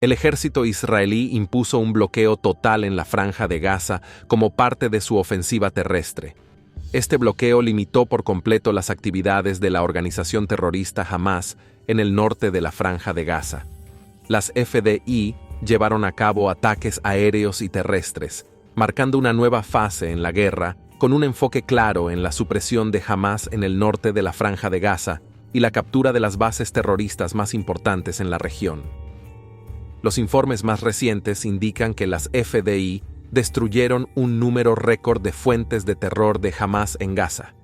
El ejército israelí impuso un bloqueo total en la Franja de Gaza como parte de su ofensiva terrestre. Este bloqueo limitó por completo las actividades de la organización terrorista Hamás en el norte de la Franja de Gaza. Las FDI llevaron a cabo ataques aéreos y terrestres, marcando una nueva fase en la guerra, con un enfoque claro en la supresión de Hamás en el norte de la Franja de Gaza y la captura de las bases terroristas más importantes en la región. Los informes más recientes indican que las FDI destruyeron un número récord de fuentes de terror de Hamás en Gaza.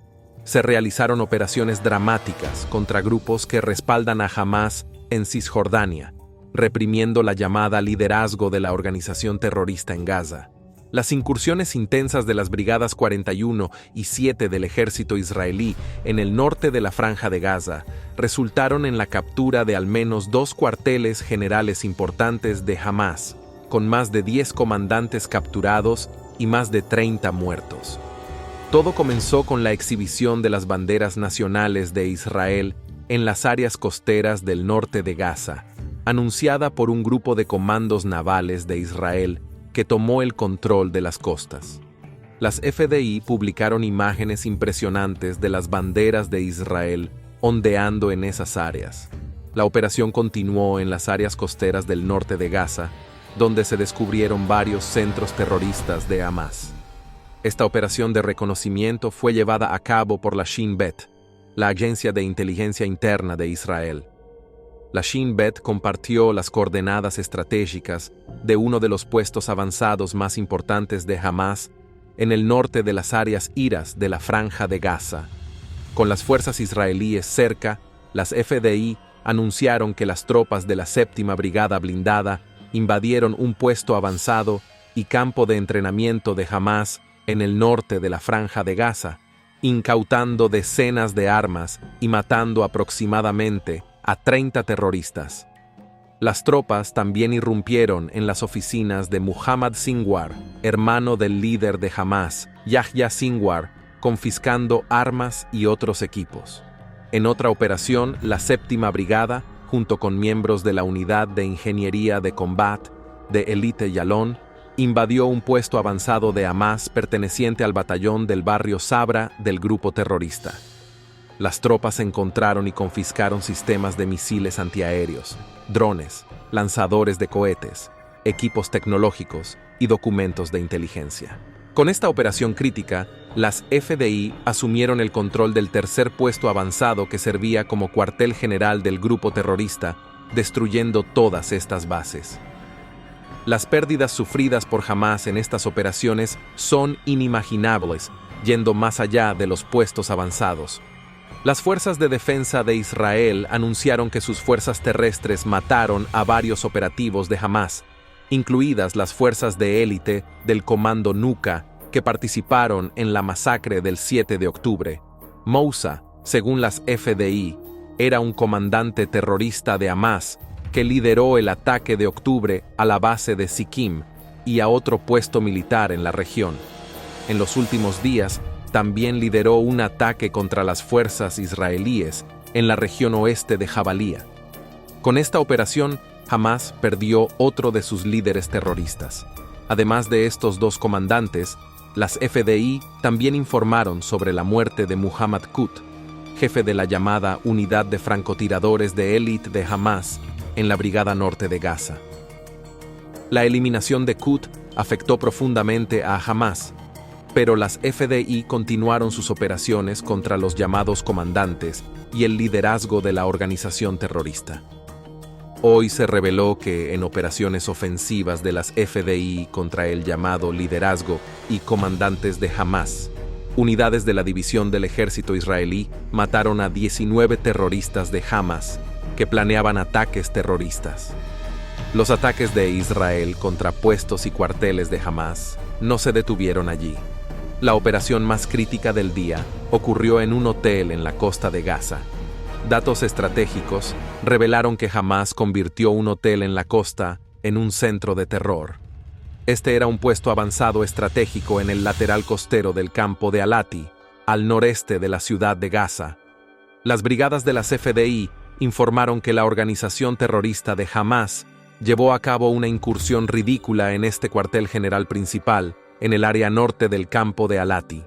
Se realizaron operaciones dramáticas contra grupos que respaldan a Hamás en Cisjordania, reprimiendo la llamada liderazgo de la organización terrorista en Gaza. Las incursiones intensas de las brigadas 41 y 7 del ejército israelí en el norte de la Franja de Gaza resultaron en la captura de al menos 2 cuarteles generales importantes de Hamás, con más de 10 comandantes capturados y más de 30 muertos. Todo comenzó con la exhibición de las banderas nacionales de Israel en las áreas costeras del norte de Gaza, anunciada por un grupo de comandos navales de Israel que tomó el control de las costas. Las FDI publicaron imágenes impresionantes de las banderas de Israel ondeando en esas áreas. La operación continuó en las áreas costeras del norte de Gaza, donde se descubrieron varios centros terroristas de Hamás. Esta operación de reconocimiento fue llevada a cabo por la Shin Bet, la agencia de inteligencia interna de Israel. La Shin Bet compartió las coordenadas estratégicas de uno de los puestos avanzados más importantes de Hamás en el norte de las áreas iras de la Franja de Gaza. Con las fuerzas israelíes cerca, las FDI anunciaron que las tropas de la 7ª Brigada Blindada invadieron un puesto avanzado y campo de entrenamiento de Hamás en el norte de la Franja de Gaza, incautando decenas de armas y matando aproximadamente a 30 terroristas. Las tropas también irrumpieron en las oficinas de Muhammad Sinwar, hermano del líder de Hamás, Yahya Sinwar, confiscando armas y otros equipos. En otra operación, la 7ª Brigada, junto con miembros de la Unidad de Ingeniería de Combat de Elite Yalon, invadió un puesto avanzado de Hamás perteneciente al batallón del barrio Sabra del grupo terrorista. Las tropas encontraron y confiscaron sistemas de misiles antiaéreos, drones, lanzadores de cohetes, equipos tecnológicos y documentos de inteligencia. Con esta operación crítica, las FDI asumieron el control del tercer puesto avanzado que servía como cuartel general del grupo terrorista, destruyendo todas estas bases. Las pérdidas sufridas por Hamás en estas operaciones son inimaginables, yendo más allá de los puestos avanzados. Las fuerzas de defensa de Israel anunciaron que sus fuerzas terrestres mataron a varios operativos de Hamás, incluidas las fuerzas de élite del Comando Nuka que participaron en la masacre del 7 de octubre. Moussa, según las FDI, era un comandante terrorista de Hamás que lideró el ataque de octubre a la base de Sikkim y a otro puesto militar en la región. En los últimos días, también lideró un ataque contra las fuerzas israelíes en la región oeste de Jabalía. Con esta operación, Hamás perdió otro de sus líderes terroristas. Además de estos 2 comandantes, las FDI también informaron sobre la muerte de Muhammad Qut, jefe de la llamada Unidad de Francotiradores de Élite de Hamás en la Brigada Norte de Gaza. La eliminación de Qut afectó profundamente a Hamás, pero las FDI continuaron sus operaciones contra los llamados comandantes y el liderazgo de la organización terrorista. Hoy se reveló que en operaciones ofensivas de las FDI contra el llamado liderazgo y comandantes de Hamás, unidades de la división del ejército israelí mataron a 19 terroristas de Hamás que planeaban ataques terroristas. Los ataques de Israel contra puestos y cuarteles de Hamás no se detuvieron allí. La operación más crítica del día ocurrió en un hotel en la costa de Gaza. Datos estratégicos revelaron que Hamás convirtió un hotel en la costa en un centro de terror. Este era un puesto avanzado estratégico en el lateral costero del campo de Alati, al noreste de la ciudad de Gaza. Las brigadas de las FDI informaron que la organización terrorista de Hamás llevó a cabo una incursión ridícula en este cuartel general principal, en el área norte del campo de Alati.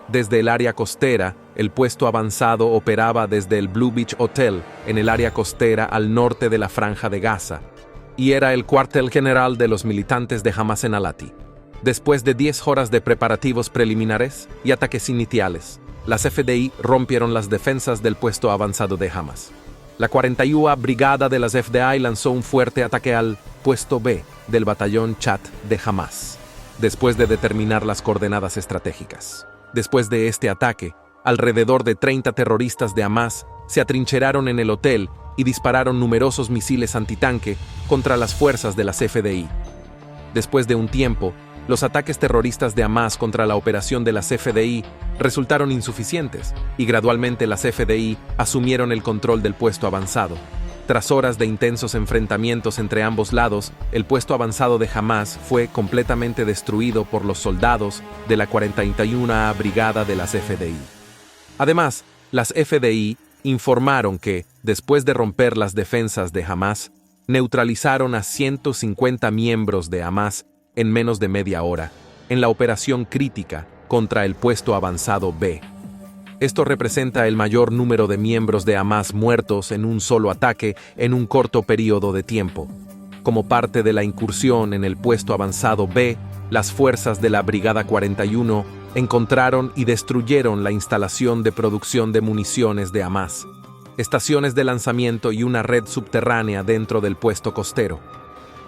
Desde el área costera, el puesto avanzado operaba desde el Blue Beach Hotel, en el área costera al norte de la Franja de Gaza, y era el cuartel general de los militantes de Hamas en Alati. Después de 10 horas de preparativos preliminares y ataques iniciales, las FDI rompieron las defensas del puesto avanzado de Hamas. La 41ª Brigada de las FDI lanzó un fuerte ataque al puesto B del batallón Chat de Hamas, después de determinar las coordenadas estratégicas. Después de este ataque, alrededor de 30 terroristas de Hamas se atrincheraron en el hotel y dispararon numerosos misiles antitanque contra las fuerzas de las FDI. Después de un tiempo, los ataques terroristas de Hamas contra la operación de las FDI resultaron insuficientes y gradualmente las FDI asumieron el control del puesto avanzado. Tras horas de intensos enfrentamientos entre ambos lados, el puesto avanzado de Hamas fue completamente destruido por los soldados de la 41ª Brigada de las FDI. Además, las FDI informaron que, después de romper las defensas de Hamas, neutralizaron a 150 miembros de Hamas en menos de media hora, en la operación crítica contra el puesto avanzado B. Esto representa el mayor número de miembros de Hamas muertos en un solo ataque en un corto periodo de tiempo. Como parte de la incursión en el puesto avanzado B, las fuerzas de la Brigada 41 encontraron y destruyeron la instalación de producción de municiones de Hamas, estaciones de lanzamiento y una red subterránea dentro del puesto costero.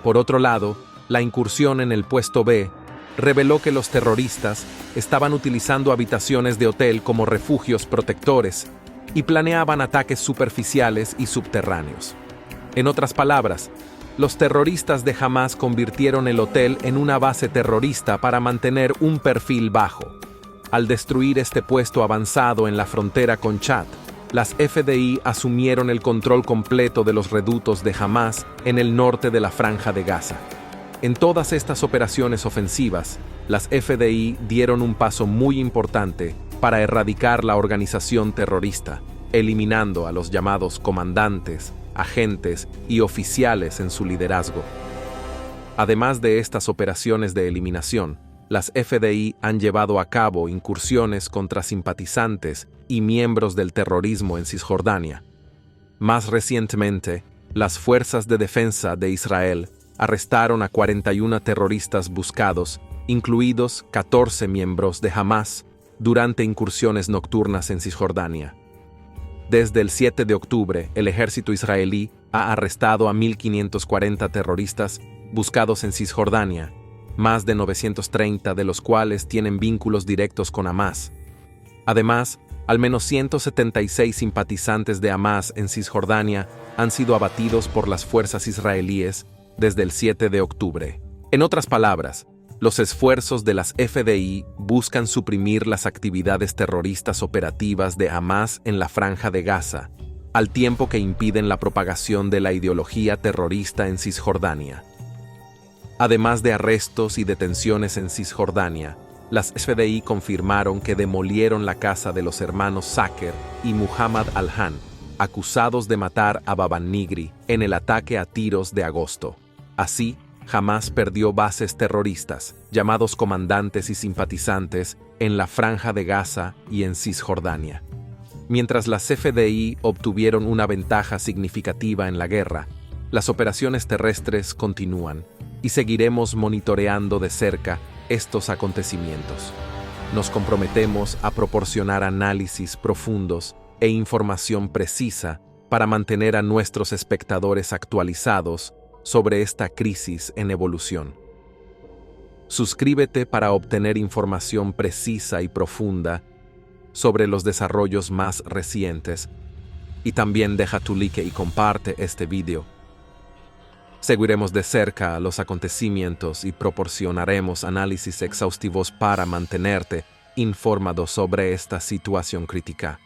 Por otro lado, la incursión en el puesto B reveló que los terroristas estaban utilizando habitaciones de hotel como refugios protectores y planeaban ataques superficiales y subterráneos. En otras palabras, los terroristas de Hamas convirtieron el hotel en una base terrorista para mantener un perfil bajo. Al destruir este puesto avanzado en la frontera con Chad, las FDI asumieron el control completo de los reductos de Hamas en el norte de la Franja de Gaza. En todas estas operaciones ofensivas, las FDI dieron un paso muy importante para erradicar la organización terrorista, eliminando a los llamados comandantes, agentes y oficiales en su liderazgo. Además de estas operaciones de eliminación, las FDI han llevado a cabo incursiones contra simpatizantes y miembros del terrorismo en Cisjordania. Más recientemente, las Fuerzas de Defensa de Israel arrestaron a 41 terroristas buscados, incluidos 14 miembros de Hamas, durante incursiones nocturnas en Cisjordania. Desde el 7 de octubre, el ejército israelí ha arrestado a 1.540 terroristas buscados en Cisjordania, más de 930 de los cuales tienen vínculos directos con Hamas. Además, al menos 176 simpatizantes de Hamas en Cisjordania han sido abatidos por las fuerzas israelíes desde el 7 de octubre. En otras palabras, los esfuerzos de las FDI buscan suprimir las actividades terroristas operativas de Hamas en la Franja de Gaza, al tiempo que impiden la propagación de la ideología terrorista en Cisjordania. Además de arrestos y detenciones en Cisjordania, las FDI confirmaron que demolieron la casa de los hermanos Saker y Muhammad al-Han, acusados de matar a Baban Nigri en el ataque a tiros de agosto. Así, Hamas perdió bases terroristas, llamados comandantes y simpatizantes, en la Franja de Gaza y en Cisjordania. Mientras las FDI obtuvieron una ventaja significativa en la guerra, las operaciones terrestres continúan y seguiremos monitoreando de cerca estos acontecimientos. Nos comprometemos a proporcionar análisis profundos e información precisa para mantener a nuestros espectadores actualizados sobre esta crisis en evolución. Suscríbete para obtener información precisa y profunda sobre los desarrollos más recientes y también deja tu like y comparte este video. Seguiremos de cerca los acontecimientos y proporcionaremos análisis exhaustivos para mantenerte informado sobre esta situación crítica.